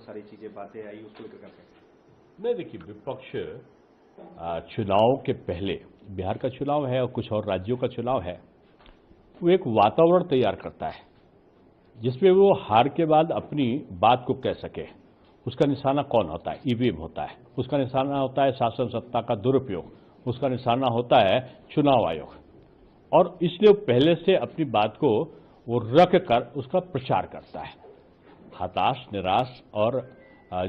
बहुत सारी चीजें बातें आई, उसको लेकर करते हैं। नहीं, देखिए, विपक्ष चुनाव के पहले, बिहार का चुनाव है और कुछ और राज्यों का चुनाव है, वो एक वातावरण तैयार करता है जिसमें वो हार के बाद अपनी बात को कह सके। उसका निशाना कौन होता है? ईवीएम होता है। उसका निशाना होता है शासन सत्ता का दुरुपयोग। उसका निशाना होता है चुनाव आयोग। और इसलिए वो पहले से अपनी बात को वो रख कर उसका प्रचार करता है। हताश, निराश और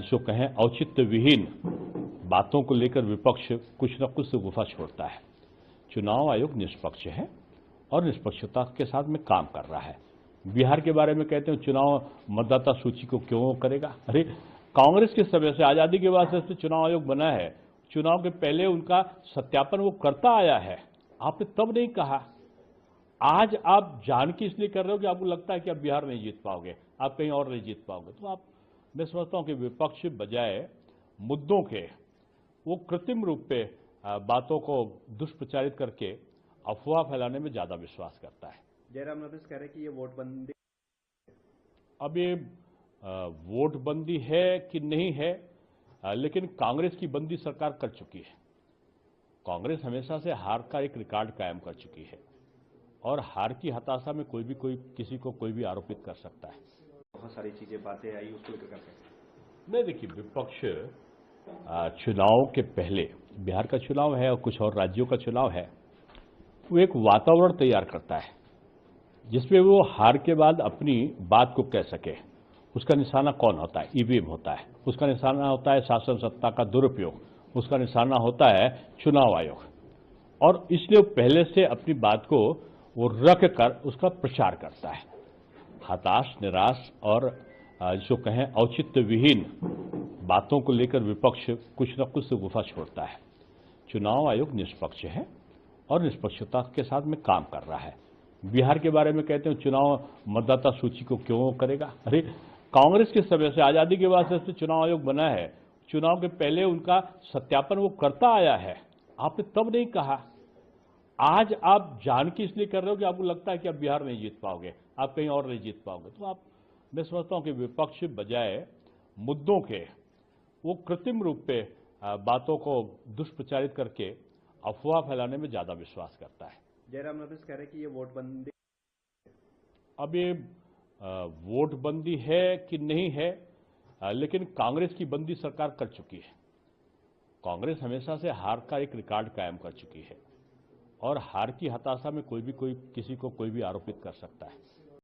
जो कहें औचित्य विहीन बातों को लेकर विपक्ष कुछ न कुछ गुफा छोड़ता है। चुनाव आयोग निष्पक्ष है और निष्पक्षता के साथ में काम कर रहा है। बिहार के बारे में कहते हैं चुनाव मतदाता सूची को क्यों करेगा? अरे, कांग्रेस के समय से, आजादी के बाद से चुनाव आयोग बना है। चुनाव के पहले उनका सत्यापन वो करता आया है। आपने तब नहीं कहा। आज आप जान के इसलिए कर रहे हो कि आपको लगता है कि आप बिहार नहीं जीत पाओगे, आप कहीं और नहीं जीत पाओगे। तो आप, मैं समझता हूं कि विपक्ष बजाय मुद्दों के वो कृत्रिम रूप पे बातों को दुष्प्रचारित करके अफवाह फैलाने में ज्यादा विश्वास करता है। जयराम रमेश कह रहे हैं कि ये वोटबंदी, अब ये वोटबंदी है कि नहीं है, लेकिन कांग्रेस की बंदी सरकार कर चुकी है। कांग्रेस हमेशा से हार का एक रिकॉर्ड कायम कर चुकी है और हार की हताशा में कोई किसी को कोई भी आरोपित कर सकता है। बहुत सारी चीजें बातें आई, उसको लेकर करते हैं। नहीं, देखिए, विपक्ष चुनाव के पहले, बिहार का चुनाव है और कुछ और राज्यों का चुनाव है, वो एक वातावरण तैयार करता है जिसमें वो हार के बाद अपनी बात को कह सके। उसका निशाना कौन होता है? ईवीएम होता है। उसका निशाना होता है शासन सत्ता का दुरुपयोग। उसका निशाना होता है चुनाव आयोग। और इसलिए वो पहले से अपनी बात को वो रख कर उसका प्रचार करता है। हताश, निराश और जो कहें औचित्य विहीन बातों को लेकर विपक्ष कुछ न कुछ गुफा छोड़ता है। चुनाव आयोग निष्पक्ष है और निष्पक्षता के साथ में काम कर रहा है। बिहार के बारे में कहते हैं चुनाव मतदाता सूची को क्यों करेगा? अरे, कांग्रेस के समय से, आजादी के बाद से चुनाव आयोग बना है। चुनाव के पहले उनका सत्यापन वो करता आया है। आपने तब नहीं कहा। आज आप जान के इसलिए कर रहे हो कि आपको लगता है कि आप बिहार नहीं जीत पाओगे, आप कहीं और नहीं जीत पाओगे। तो आप, मैं समझता हूं कि विपक्ष बजाय मुद्दों के वो कृत्रिम रूप पे बातों को दुष्प्रचारित करके अफवाह फैलाने में ज्यादा विश्वास करता है। जयराम रमेश कह रहे हैं कि ये वोटबंदी, अब ये वोटबंदी है कि नहीं है, लेकिन कांग्रेस की बंदी सरकार कर चुकी है। कांग्रेस हमेशा से हार का एक रिकॉर्ड कायम कर चुकी है और हार की हताशा में कोई किसी को कोई भी आरोपित कर सकता है।